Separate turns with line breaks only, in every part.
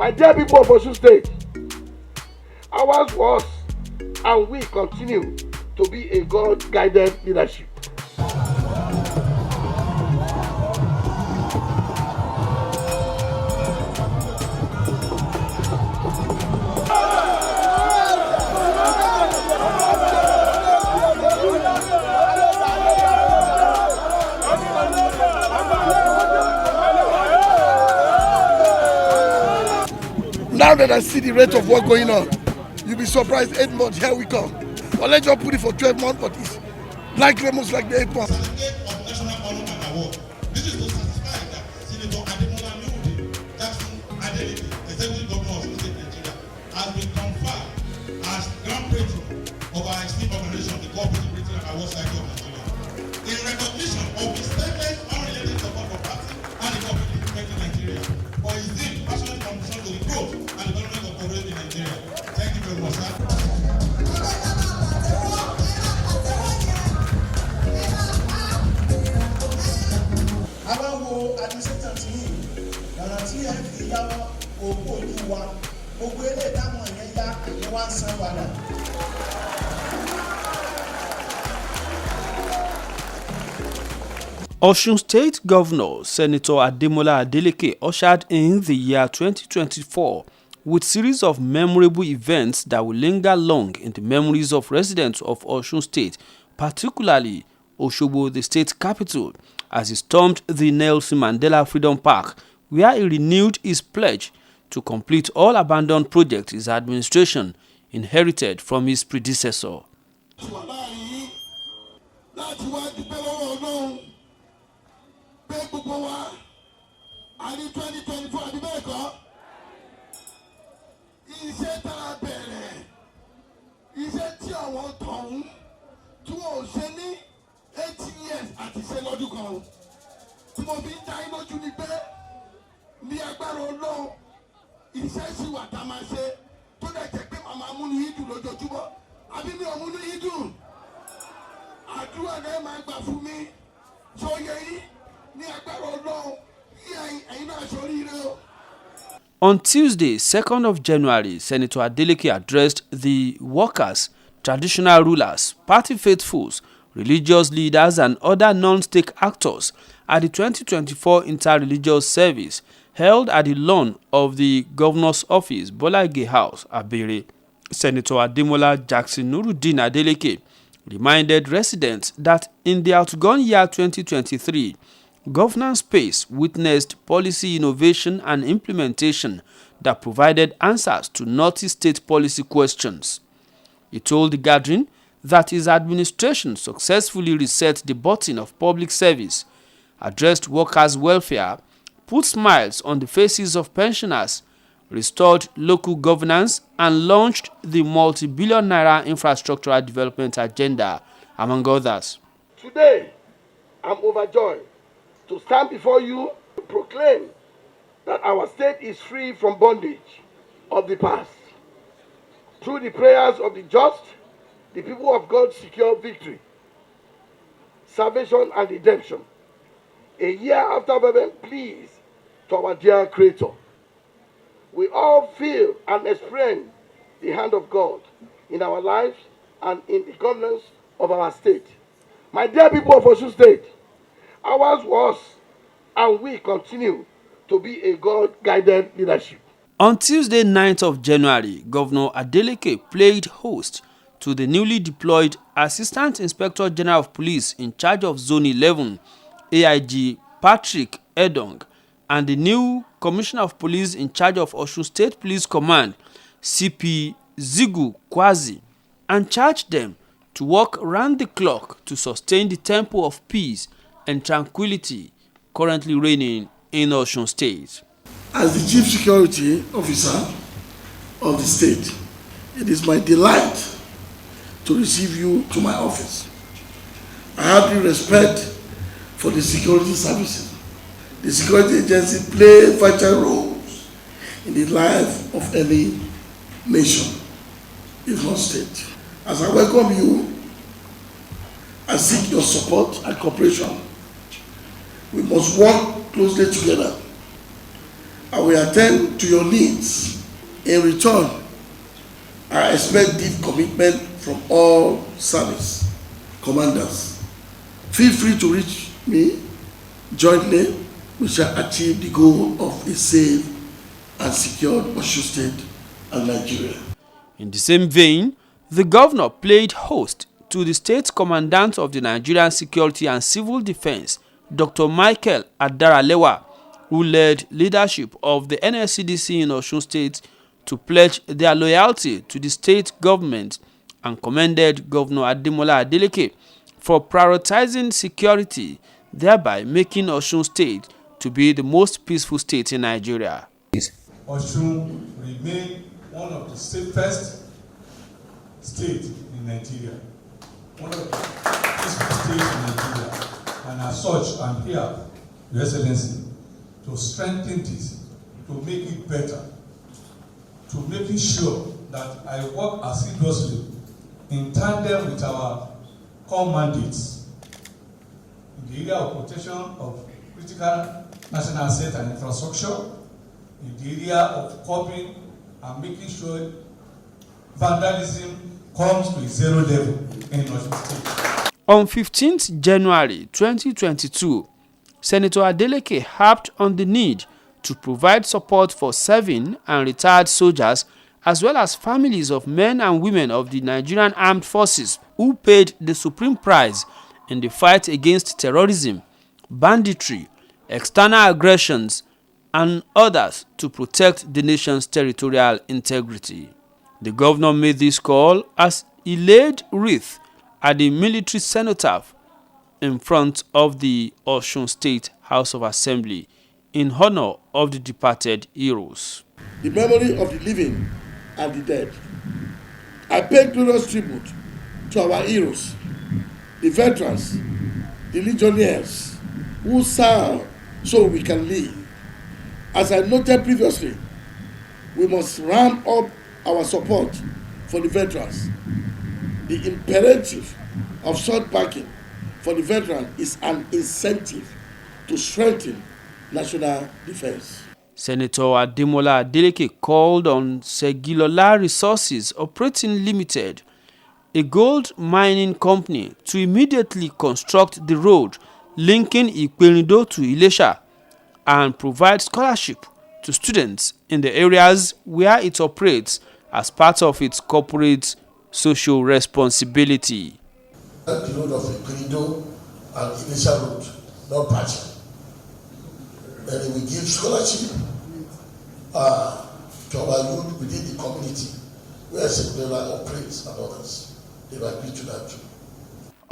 My dear people of Osun State, ours was and we continue to be a God-guided leadership. Now that I see the rate of work going on, you'll be surprised. 8 months, here we come. Well, let's just put it for 12 months, but it's like almost like the 8 months.
Certificate of National Honor and Award. This is to satisfy that Senator Ademola Adeleke, Executive Governor of State Nigeria, has been conferred as Grand Patron of our esteemed organization, the Cooperative Rating and Award Society of Nigeria, in recognition of his steadfast unrelated support for party and the cooperative sector in Nigeria, for his deep passionate contribution to the growth and development of cooperative in Nigeria. Thank you very much, sir.
Osun State Governor Senator Ademola Adeleke ushered in the year 2024 with series of memorable events that will linger long in the memories of residents of Osun State, particularly Osogbo, the state capital, as he stormed the Nelson Mandela Freedom Park, where he renewed his pledge to complete all abandoned projects his administration inherited from his predecessor. On Tuesday, 2nd of January, Senator Adeleke addressed the workers, traditional rulers, party faithfuls, religious leaders and other non-state actors at the 2024 Inter-Religious Service held at the lawn of the Governor's Office, Adeleke House, Abere. Senator Ademola Jackson Nuruddin Adeleke reminded residents that in the outgone year 2023, governance space witnessed policy innovation and implementation that provided answers to knotty state policy questions. He told the gathering that his administration successfully reset the button of public service, addressed workers' welfare, put smiles on the faces of pensioners, restored local governance, and launched the multi-billion naira infrastructural development agenda, among others.
Today, I'm overjoyed to stand before you to proclaim that our state is free from bondage of the past. Through the prayers of the just, the people of God secure victory, salvation and redemption. A year after fervent pleas to our dear Creator, we all feel and experience the hand of God in our lives and in the governance of our state. My dear people of Osun State, ours was and we continue to be a God-guided leadership.
On Tuesday, 9th of January, Governor Adeleke played host to the newly deployed Assistant Inspector General of Police in charge of Zone 11, AIG Patrick Edong, and the new Commissioner of Police in charge of Osun State Police Command, CP Zigu Kwazi, and charged them to work round the clock to sustain the tempo of peace and tranquility currently reigning in Osun State.
As the Chief Security Officer of the state, it is my delight to receive you to my office. I have the respect for the security services. The security agency play vital roles in the life of any nation, if not state. As I welcome you, I seek your support and cooperation. We must work closely together I will attend to your needs. In return, I expect deep commitment from all service commanders. Feel free to reach me. Jointly, we shall achieve the goal of a safe and secured Osun State and Nigeria.
In the same vein, the governor played host to the state commandant of the Nigerian Security and Civil Defense, Dr. Michael Adaralewa, who led leadership of the NSCDC in Osun State to pledge their loyalty to the state government, and commended Governor Ademola Adeleke for prioritizing security, thereby making Osun State to be the most peaceful state in Nigeria.
Osun remain one of the safest states in Nigeria, one of the peaceful states in Nigeria, and as such, I'm here, Your Excellency, to strengthen this, to make it better, to making sure that I work assiduously in tandem with our core mandates in the area of protection of critical national assets and infrastructure, in the area of coping and making sure vandalism comes to a zero level in Osun State.
On 15th January 2022, Senator Adeleke harped on the need to provide support for serving and retired soldiers, as well as families of men and women of the Nigerian Armed Forces who paid the supreme price in the fight against terrorism, banditry, external aggressions, and others to protect the nation's territorial integrity. The governor made this call as he laid wreath at the military cenotaph in front of the Osun State House of Assembly in honor of the departed heroes.
The memory of the living and the dead. I pay glorious tribute to our heroes, the veterans, the legionnaires who serve so we can live. As I noted previously, we must ramp up our support for the veterans. The imperative of short backing for the veteran is an incentive to strengthen national defense.
Senator Ademola Adeleke called on Segilola Resources Operating Limited, a gold mining company, to immediately construct the road linking Iperindo to Ilesha and provide scholarship to students in the areas where it operates as part of its corporate social responsibility.
The road of Iperindo and Ilesha road, not patching. And we give scholarship to our youth within the community where Segilola operates and others. They will agree to that too.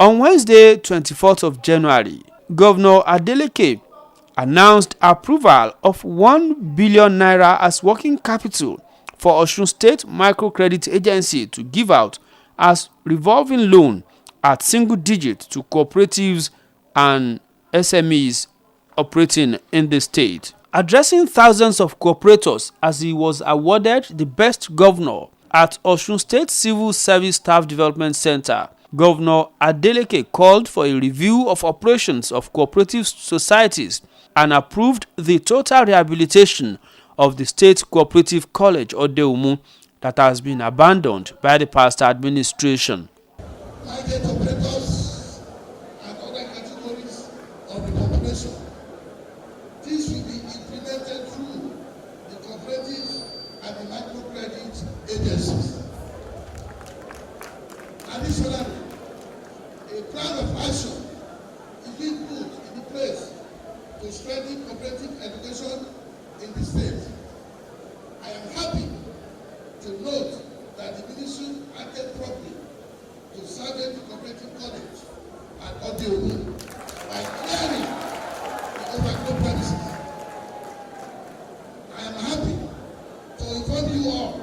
On Wednesday, 24th of January, Governor Adeleke announced approval of 1 billion naira as working capital for Osun State Microcredit Agency to give out as revolving loan at single digit to cooperatives and SMEs operating in the state. Addressing thousands of cooperators as he was awarded the best governor at Osun State Civil Service Staff Development Center, Governor Adeleke called for a review of operations of cooperative societies and approved the total rehabilitation of the State Cooperative College Odeumu that has been abandoned by the past administration.
Private operators and other categories of the population. This will be implemented through the cooperative and the microcredit agencies. Additionally, a plan of action is being put in place to strengthen cooperative education in the state. I am happy to note that the ministry acted properly to target the cooperative college at Odeumu by clearing the overflow premises. I am happy to inform you all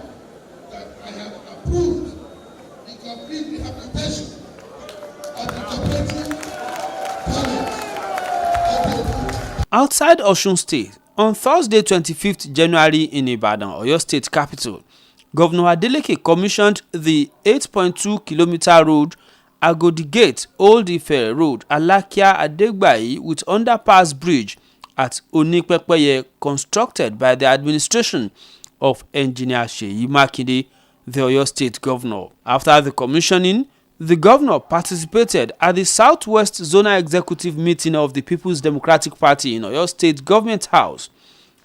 that I have approved the complete rehabilitation of the cooperative college Odeumu.
Outside Osun State, on Thursday, 25th January in Ibadan, Oyo State capital, Governor Adeleke commissioned the 8.2-kilometer road Agodi Gate Old Ife Road Alakia Adegbayi with underpass bridge at Onipepeye constructed by the administration of Engineer Seyi Makinde, the Oyo State Governor. After the commissioning, the governor participated at the Southwest Zonal Executive Meeting of the People's Democratic Party in Oyo State Government House,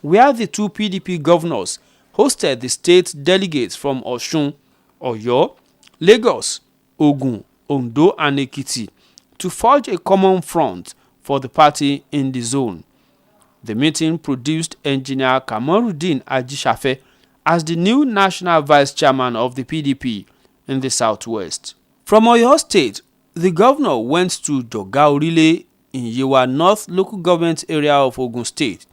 where the two PDP governors hosted the state delegates from Osun, Oyo, Lagos, Ogun, Ondo and Ekiti to forge a common front for the party in the zone. The meeting produced Engineer Kamaruddin Ajisafe as the new national vice chairman of the PDP in the Southwest. From Oyo State, the governor went to Joga-Orile in Yewa North local government area of Ogun State,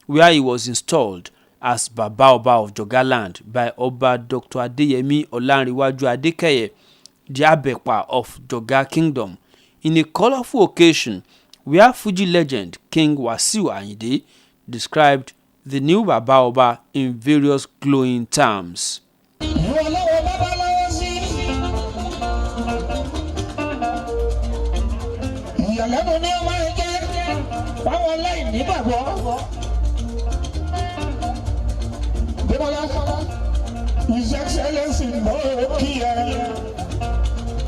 where he was installed as Baba Oba of Jogaland by Oba Dr. Adeyemi Olanrewaju Adekeye, the Abepa of Joga Kingdom, in a colorful occasion where Fuji legend King Wasiu Ayinde described the new Baba Oba in various glowing terms.
His Excellency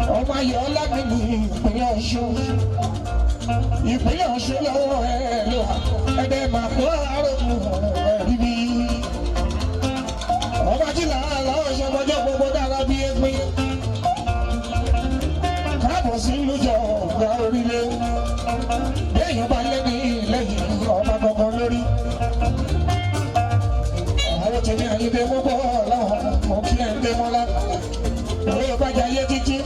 ọmọ ayọ̀ọ́lá mi ní ìpínlẹ̀ Ọ̀ṣun ìpínlẹ̀ Ọ̀ṣun lọ́wọ́ ẹ̀ lọ ẹ̀dẹ̀ máa kó àròkù ẹ̀rí bí ọba tí làálàá ọ̀ṣun ọjọ́ gbogbo dára bí ẹgbẹ́ káàbọ̀ sí lójọ ọ̀gá orílẹ̀ lẹ́yìn ọba lẹ́ni lẹ́yìn ọba gbọ̀ngàn lórí àwọn tèmi àyíké mọ́gbọ́ ọ̀làwọ̀n mọ́ kí ẹ̀ ń dé mọ́lá òwe ọba jayé títí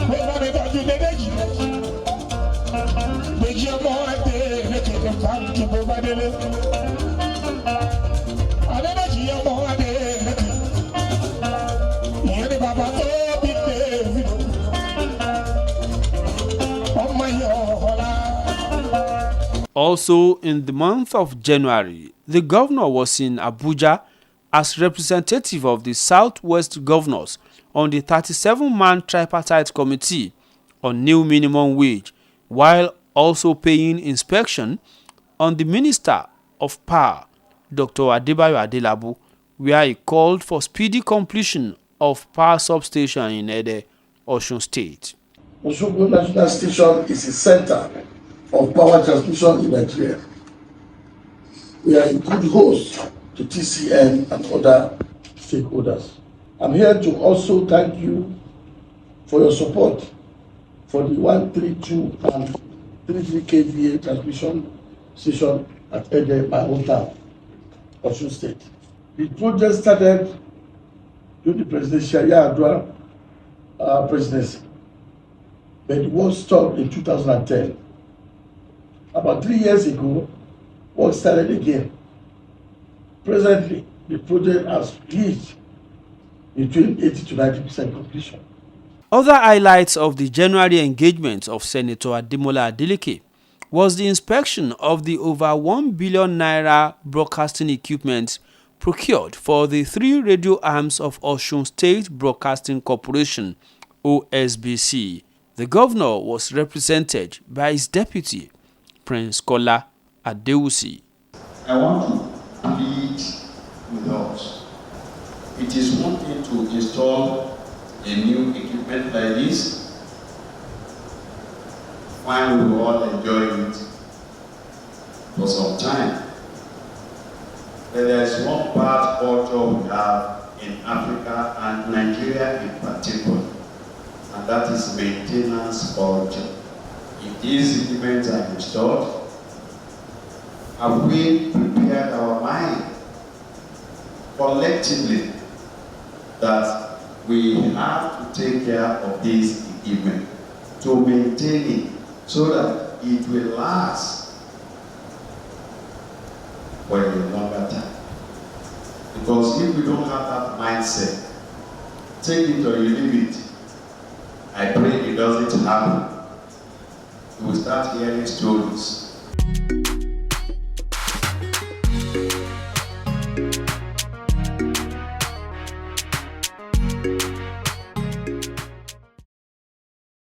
pé bá mi tọ́jú méjèèjì méjì ọmọ Adeleke fáńkì bó bá délé Adédèjì ọmọ Adeleke ìyẹn ni bàbá tó bí David ọmọ Ayọ̀ọ́lá.
Also in the month of January, the governor was in Abuja as representative of the Southwest governors on the 37-man tripartite committee on new minimum wage, while also paying inspection on the Minister of Power, Dr. Adebayo Adelabu, where he called for speedy completion of power substation in Ede, Osun State.
Osogbo National Station is a center of power transmission in Nigeria. We are a good host to TCN and other stakeholders. I'm here to also thank you for your support for the 132 and 33 kVA transmission station at Ede, my hometown, Osun State. The project started during the presidential Yar'Adua presidency, but it was stopped in 2010. About 3 years ago, work started again. Presently, the project has reached between 80 to 90% completion.
Other highlights of the January engagement of Senator Ademola Adeleke was the inspection of the over 1 billion naira broadcasting equipment procured for the 3 radio arms of Osun State Broadcasting Corporation, OSBC. The governor was represented by his deputy, Prince Kola Adewusi.
I want to plead with us. It is one thing to install a new equipment like this. Fine, we will all enjoy it for some time. But there is one part culture we have in Africa and Nigeria in particular, and that is maintenance culture. If these equipments are installed, have we prepared our mind collectively that we have to take care of this equipment, to maintain it so that it will last for a longer time? Because if we don't have that mindset, take it or you leave it, I pray it doesn't happen. We will start hearing stories